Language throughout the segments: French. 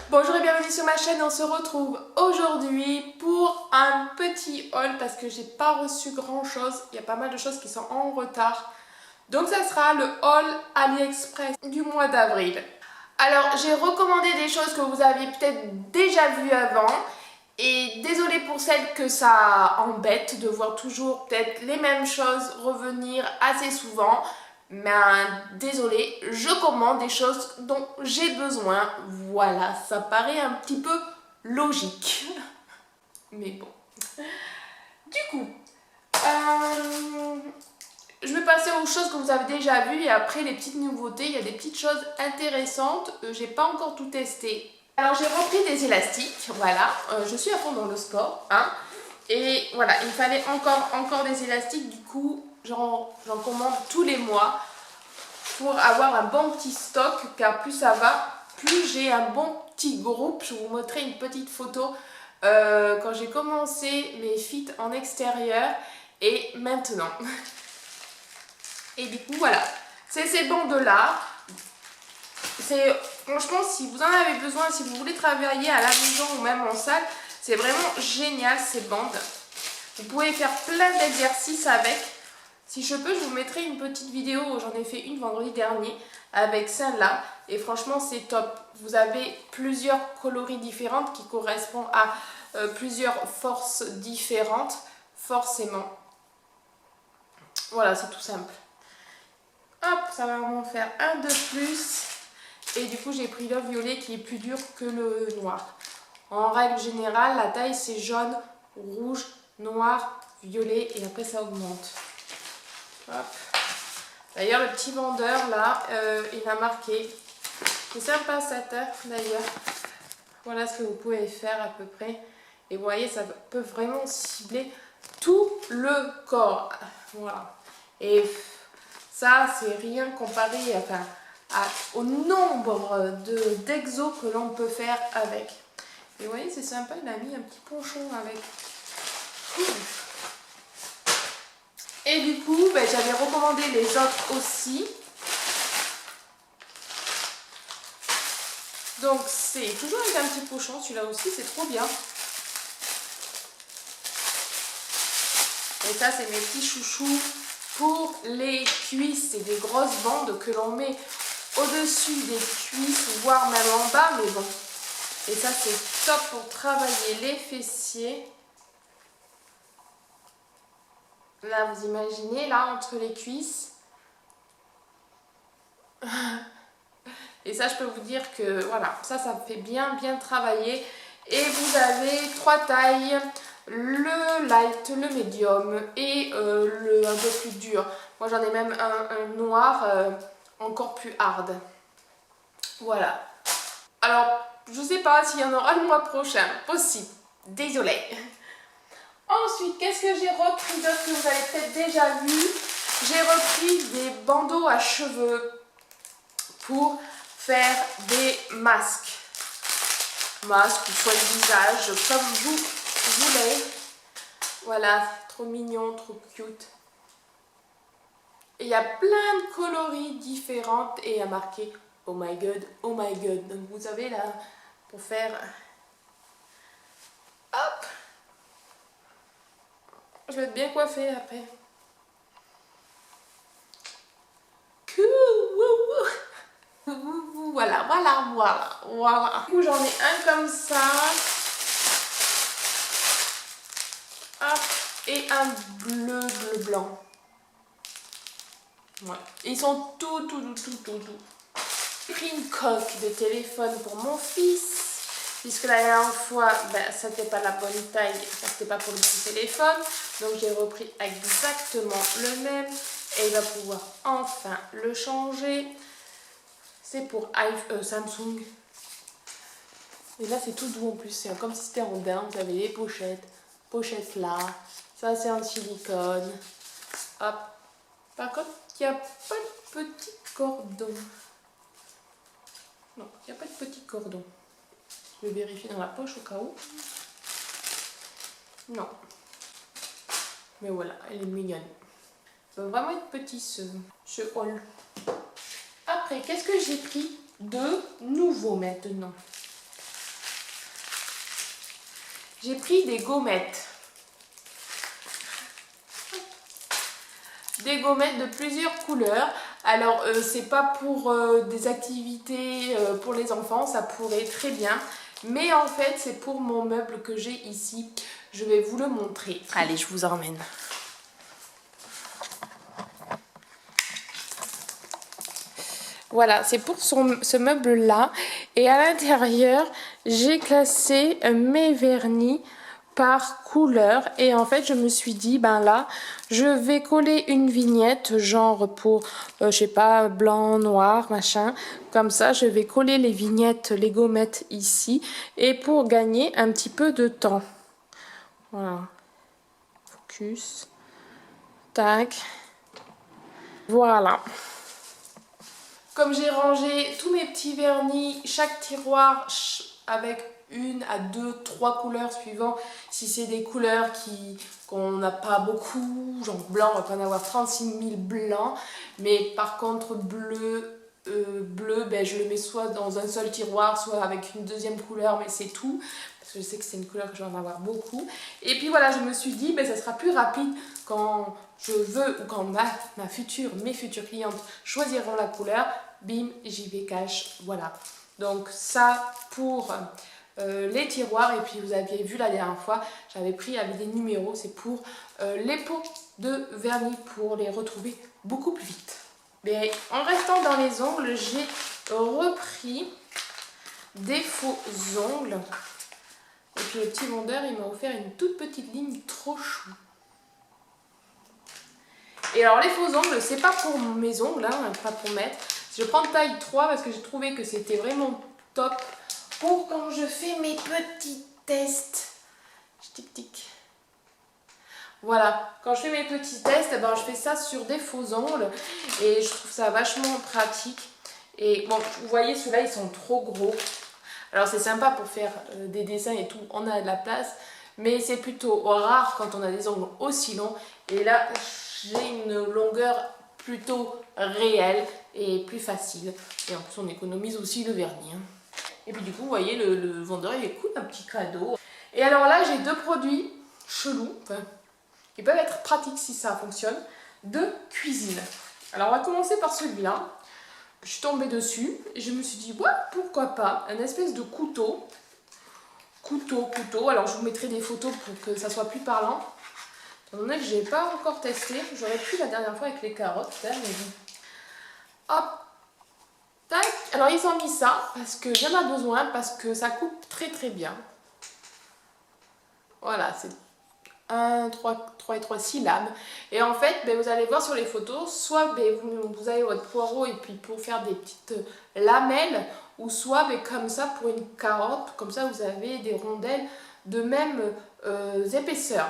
Bonjour et bienvenue sur ma chaîne, on se retrouve aujourd'hui pour un petit haul parce que j'ai pas reçu grand chose, il y a pas mal de choses qui sont en retard. Donc ça sera le haul AliExpress du mois d'avril. Alors j'ai recommandé des choses que vous aviez peut-être déjà vues avant et désolée pour celles que ça embête de voir toujours peut-être les mêmes choses revenir assez souvent. Mais désolée, je commande des choses dont j'ai besoin. Voilà, ça paraît un petit peu logique. Mais bon. Du coup, je vais passer aux choses que vous avez déjà vues et après les petites nouveautés. Il y a des petites choses intéressantes. J'ai pas encore tout testé. Alors j'ai repris des élastiques, voilà. Je suis à fond dans le sport, hein. Et voilà, il me fallait encore des élastiques. Du coup, j'en commande tous les mois pour avoir un bon petit stock, car plus ça va, plus j'ai un bon petit groupe. Je vous montrerai une petite photo quand j'ai commencé mes fits en extérieur et maintenant. Et du coup voilà, c'est ces bandes là. Franchement, si vous en avez besoin, si vous voulez travailler à la maison ou même en salle, c'est vraiment génial ces bandes. Vous pouvez faire plein d'exercices avec. Si je peux, je vous mettrai une petite vidéo, j'en ai fait une vendredi dernier avec celle-là et franchement c'est top. Vous avez plusieurs coloris différentes qui correspondent à plusieurs forces différentes, forcément. Voilà, c'est tout simple. Hop, ça va m'en faire un de plus et du coup j'ai pris le violet qui est plus dur que le noir. En règle générale, la taille c'est jaune, rouge, noir, violet et après ça augmente. D'ailleurs le petit vendeur là il a marqué, c'est sympa cette heure d'ailleurs, voilà ce que vous pouvez faire à peu près et vous voyez ça peut vraiment cibler tout le corps, voilà. Et ça c'est rien comparé au nombre d'exos que l'on peut faire avec. Et vous voyez c'est sympa, il a mis un petit ponchon avec. Et du coup, j'avais recommandé les autres aussi. Donc c'est toujours avec un petit pochon, celui-là aussi, c'est trop bien. Et ça, c'est mes petits chouchous pour les cuisses. C'est des grosses bandes que l'on met au-dessus des cuisses, voire même en bas, mais bon. Et ça, c'est top pour travailler les fessiers. Là, vous imaginez, là, entre les cuisses. Et ça, je peux vous dire que, voilà, ça fait bien travailler. Et vous avez 3 tailles, le light, le medium et le un peu plus dur. Moi, j'en ai même un noir encore plus hard. Voilà. Alors, je sais pas s'il y en aura le mois prochain. Possible. Désolée. Ensuite, qu'est-ce que j'ai repris d'autre que vous avez peut-être déjà vu? J'ai repris des bandeaux à cheveux pour faire des masques. Masques ou soit le visage, comme vous voulez. Voilà, trop mignon, trop cute. Et il y a plein de coloris différentes et il y a marqué oh my god, oh my god. Donc vous avez là pour faire... Hop! Je vais être bien coiffée après. Voilà. Du coup, j'en ai un comme ça. Hop. Et un bleu blanc. Ouais. Et ils sont tout. J'ai pris une coque de téléphone pour mon fils. Puisque la dernière fois, ça n'était pas la bonne taille, ça n'était pas pour le bon téléphone. Donc j'ai repris exactement le même et il va pouvoir enfin le changer. C'est pour Samsung. Et là c'est tout doux en plus, c'est comme si c'était rondin. Vous avez les pochettes là. Ça c'est en silicone. Hop. Par contre, il n'y a pas de petit cordon. Non, il n'y a pas de petit cordon. Je vais vérifier dans la poche au cas où. Non. Mais voilà, elle est mignonne. Ça va vraiment être petit ce haul. Après, qu'est-ce que j'ai pris de nouveau maintenant? J'ai pris des gommettes. Des gommettes de plusieurs couleurs. Alors, c'est pas pour des activités pour les enfants, ça pourrait très bien. Mais en fait, c'est pour mon meuble que j'ai ici. Je vais vous le montrer. Allez, je vous emmène. Voilà, c'est pour ce meuble-là. Et à l'intérieur, j'ai classé mes vernis par couleur. Et en fait, je me suis dit, ben là, je vais coller une vignette, genre pour, je sais pas, blanc, noir, machin. Comme ça, je vais coller les vignettes, les gommettes ici. Et pour gagner un petit peu de temps. Voilà. Focus. Tac. Voilà. Comme j'ai rangé tous mes petits vernis, chaque tiroir avec 1 à 2, 3 couleurs suivant si c'est des couleurs qu'on n'a pas beaucoup, genre blanc, on va pas en avoir 36 000 blancs, mais par contre bleu, ben, je le mets soit dans un seul tiroir, soit avec une deuxième couleur, mais c'est tout, parce que je sais que c'est une couleur que je vais en avoir beaucoup. Et puis voilà, je me suis dit, ben, ça sera plus rapide quand je veux, ou quand mes futures clientes choisiront la couleur, bim, j'y vais cash, voilà. Donc ça pour les tiroirs, et puis vous aviez vu la dernière fois, j'avais pris avec des numéros, c'est pour les pots de vernis pour les retrouver beaucoup plus vite. Mais en restant dans les ongles, j'ai repris des faux ongles. Et puis le petit vendeur, il m'a offert une toute petite ligne trop chou. Et alors les faux ongles, c'est pas pour mes ongles, hein, pas pour mettre. Je prends taille 3 parce que j'ai trouvé que c'était vraiment top pour quand je fais mes petits tests. Tic tic. Voilà, quand je fais mes petits tests, ben, je fais ça sur des faux ongles et je trouve ça vachement pratique. Et bon, vous voyez, ceux-là, ils sont trop gros. Alors c'est sympa pour faire des dessins et tout, on a de la place, mais c'est plutôt rare quand on a des ongles aussi longs. Et là, j'ai une longueur plutôt réelle et plus facile. Et en plus, on économise aussi le vernis. Et puis du coup, vous voyez, le vendeur, il écoute un petit cadeau. Et alors là, j'ai 2 produits chelous, enfin, qui peuvent être pratiques si ça fonctionne, de cuisine. Alors on va commencer par celui-là. Je suis tombée dessus et je me suis dit, ouais, pourquoi pas, un espèce de couteau. Couteau. Alors je vous mettrai des photos pour que ça soit plus parlant. Étant donné que je n'ai pas encore testé, j'aurais pu la dernière fois avec les carottes, mais bon. Hop, tac. Alors ils ont mis ça parce qu'il y en a besoin, parce que ça coupe très très bien. Voilà, c'est 1, 3 et 3, 6 lames. Et en fait, ben, vous allez voir sur les photos, soit ben, vous avez votre poireau et puis pour faire des petites lamelles, ou soit ben, comme ça pour une carotte, comme ça vous avez des rondelles de même épaisseur.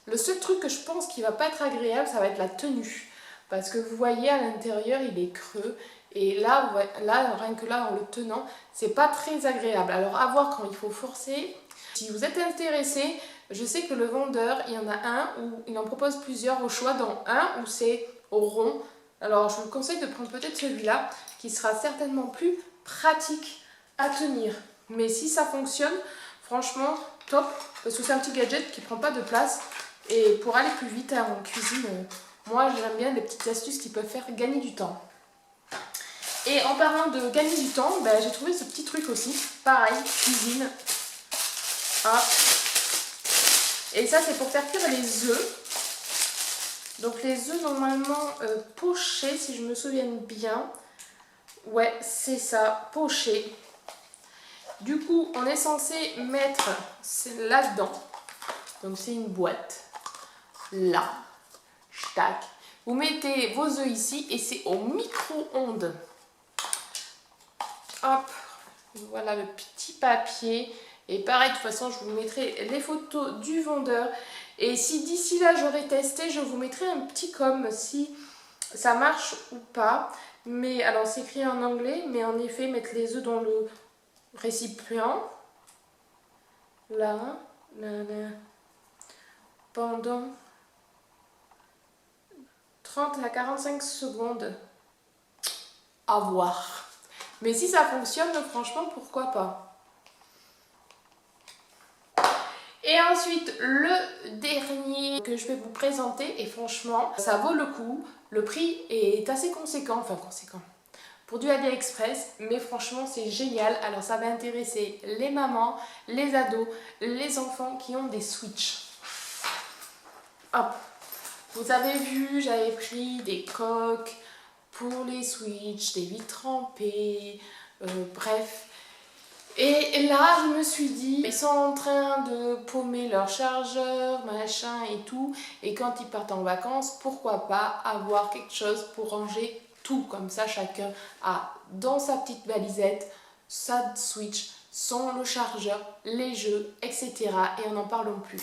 Le seul truc que je pense qui va pas être agréable, ça va être la tenue. Parce que vous voyez à l'intérieur, il est creux. Et là, rien que là, en le tenant, c'est pas très agréable. Alors à voir quand il faut forcer. Si vous êtes intéressé, je sais que le vendeur, il y en a un où il en propose plusieurs au choix, dans un où c'est au rond. Alors je vous conseille de prendre peut-être celui-là qui sera certainement plus pratique à tenir. Mais si ça fonctionne, franchement, top, parce que c'est un petit gadget qui prend pas de place. Et pour aller plus vite en cuisine, moi j'aime bien les petites astuces qui peuvent faire gagner du temps. Et en parlant de gagner du temps, ben, j'ai trouvé ce petit truc aussi, pareil, cuisine. Hop. Et ça c'est pour faire cuire les œufs. Donc les œufs normalement pochés, si je me souviens bien. Ouais, c'est ça, pochés. Du coup, on est censé mettre là-dedans. Donc c'est une boîte. Là. Tac. Vous mettez vos œufs ici et c'est au micro-ondes. Hop. Voilà le petit papier. Et pareil, de toute façon, je vous mettrai les photos du vendeur. Et si d'ici là, j'aurais testé, je vous mettrai un petit com si ça marche ou pas. Mais alors, c'est écrit en anglais, mais en effet, mettre les œufs dans le récipient. Là. Pendant 30 à 45 secondes. À voir. Mais si ça fonctionne, franchement, pourquoi pas. Et ensuite, le dernier que je vais vous présenter, et franchement, ça vaut le coup. Le prix est assez conséquent, enfin conséquent, pour du AliExpress, mais franchement, c'est génial. Alors, ça va intéresser les mamans, les ados, les enfants qui ont des Switch. Hop, vous avez vu, j'avais pris des coques pour les Switch, des vitres trempées, bref. Et là, je me suis dit, ils sont en train de paumer leur chargeur, machin et tout. Et quand ils partent en vacances, pourquoi pas avoir quelque chose pour ranger tout. Comme ça, chacun a dans sa petite valisette sa Switch, le chargeur, les jeux, etc. Et on n'en parle plus.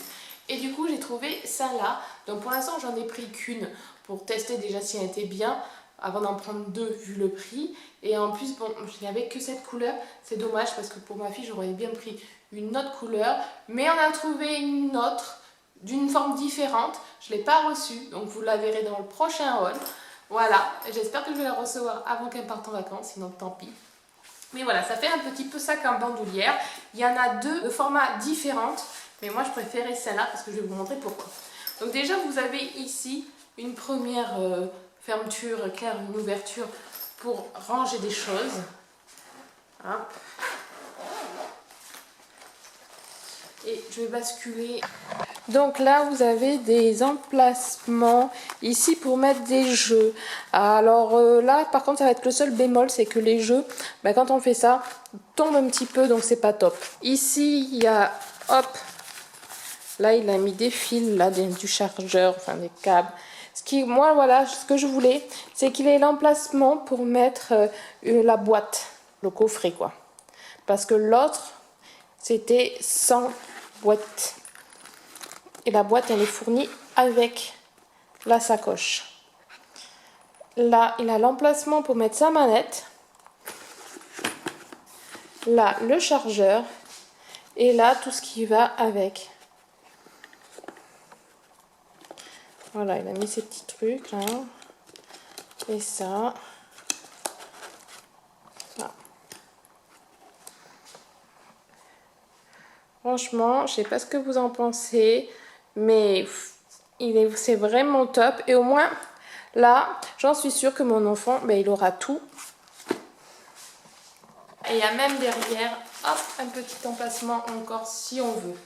Et du coup, j'ai trouvé ça là. Donc pour l'instant, j'en ai pris qu'une pour tester déjà si elle était bien, avant d'en prendre deux vu le prix. Et en plus, bon, je n'avais que cette couleur. C'est dommage parce que pour ma fille, j'aurais bien pris une autre couleur. Mais on a trouvé une autre d'une forme différente. Je ne l'ai pas reçue, donc vous la verrez dans le prochain haul. Voilà, j'espère que je vais la recevoir avant qu'elle parte en vacances, sinon tant pis. Mais voilà, ça fait un petit peu sac en bandoulière. Il y en a deux de formats différents. Mais moi, je préférais celle-là parce que je vais vous montrer pourquoi. Donc déjà, vous avez ici une première fermeture claire, une ouverture pour ranger des choses. Hop. Et je vais basculer. Donc là, vous avez des emplacements ici pour mettre des jeux. Alors là, par contre, ça va être le seul bémol, c'est que les jeux, quand on fait ça, tombent un petit peu, donc c'est pas top. Ici, il y a, hop, là, il a mis des fils, là, du chargeur, enfin des câbles. Moi, voilà, ce que je voulais, c'est qu'il ait l'emplacement pour mettre la boîte, le coffret, quoi. Parce que l'autre, c'était sans boîte. Et la boîte, elle est fournie avec la sacoche. Là, il a l'emplacement pour mettre sa manette. Là, le chargeur. Et là, tout ce qui va avec. Voilà, il a mis ses petits trucs là. Et ça. Voilà. Franchement, je sais pas ce que vous en pensez, mais c'est vraiment top. Et au moins, là, j'en suis sûre que mon enfant, il aura tout. Et il y a même derrière, hop, un petit emplacement encore si on veut.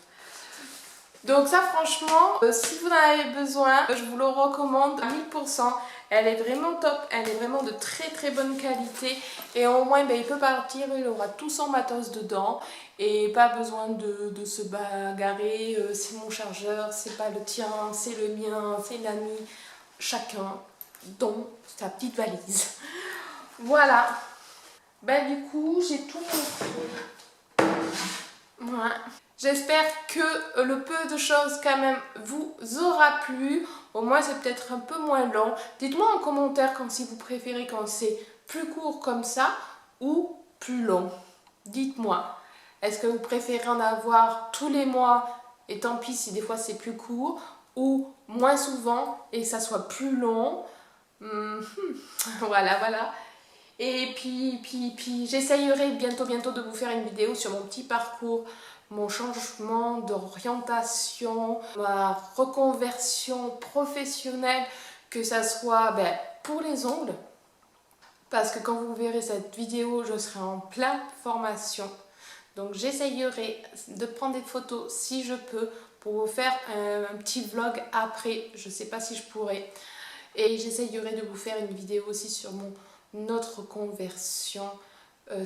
Donc ça, franchement, si vous en avez besoin, je vous le recommande à 1000%. Elle est vraiment top, elle est vraiment de très très bonne qualité. Et au moins, il peut partir, il aura tout son matos dedans. Et pas besoin de se bagarrer, c'est mon chargeur, c'est pas le tien, c'est le mien, c'est l'ami. Chacun dans sa petite valise. Voilà. Du coup, j'ai tout montré. Voilà. J'espère que le peu de choses quand même vous aura plu. Au moins c'est peut-être un peu moins long. Dites-moi en commentaire si vous préférez quand c'est plus court comme ça ou plus long. Dites-moi. Est-ce que vous préférez en avoir tous les mois et tant pis si des fois c'est plus court, ou moins souvent et que ça soit plus long. Voilà, voilà. Et puis j'essayerai bientôt de vous faire une vidéo sur mon petit parcours, mon changement d'orientation, ma reconversion professionnelle, que ça soit pour les ongles. Parce que quand vous verrez cette vidéo, je serai en pleine formation. Donc j'essayerai de prendre des photos si je peux pour vous faire un petit vlog après. Je ne sais pas si je pourrai. Et j'essayerai de vous faire une vidéo aussi sur notre conversion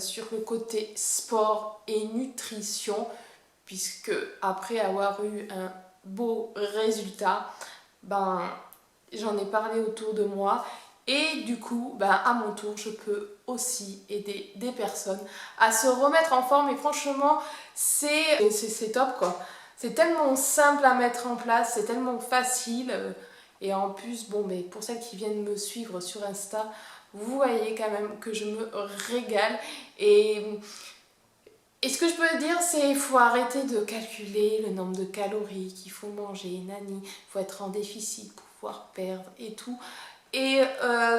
sur le côté sport et nutrition, puisque après avoir eu un beau résultat, j'en ai parlé autour de moi et du coup à mon tour je peux aussi aider des personnes à se remettre en forme. Et franchement c'est top quoi. C'est tellement simple à mettre en place, c'est tellement facile. Et en plus, pour celles qui viennent me suivre sur Insta, vous voyez quand même que je me régale. Et ce que je peux dire, c'est qu'il faut arrêter de calculer le nombre de calories qu'il faut manger, nani. Il faut être en déficit pour pouvoir perdre et tout. Et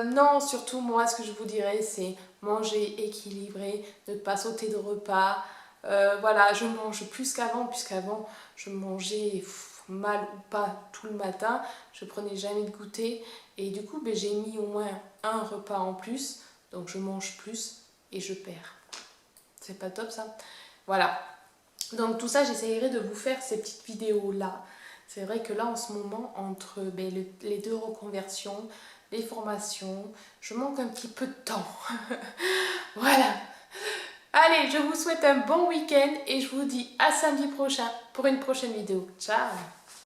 non, surtout moi, ce que je vous dirais, c'est manger équilibré, ne pas sauter de repas. Voilà, je mange plus qu'avant, puisqu'avant, je mangeais mal ou pas tout le matin. Je prenais jamais de goûter. Et du coup, ben, j'ai mis au moins un repas en plus. Donc, je mange plus et je perds. C'est pas top, ça? Voilà. Donc, tout ça, j'essayerai de vous faire ces petites vidéos-là. C'est vrai que là, en ce moment, entre ben, les 2 reconversions, les formations, je manque un petit peu de temps. Voilà. Allez, je vous souhaite un bon week-end et je vous dis à samedi prochain pour une prochaine vidéo. Ciao!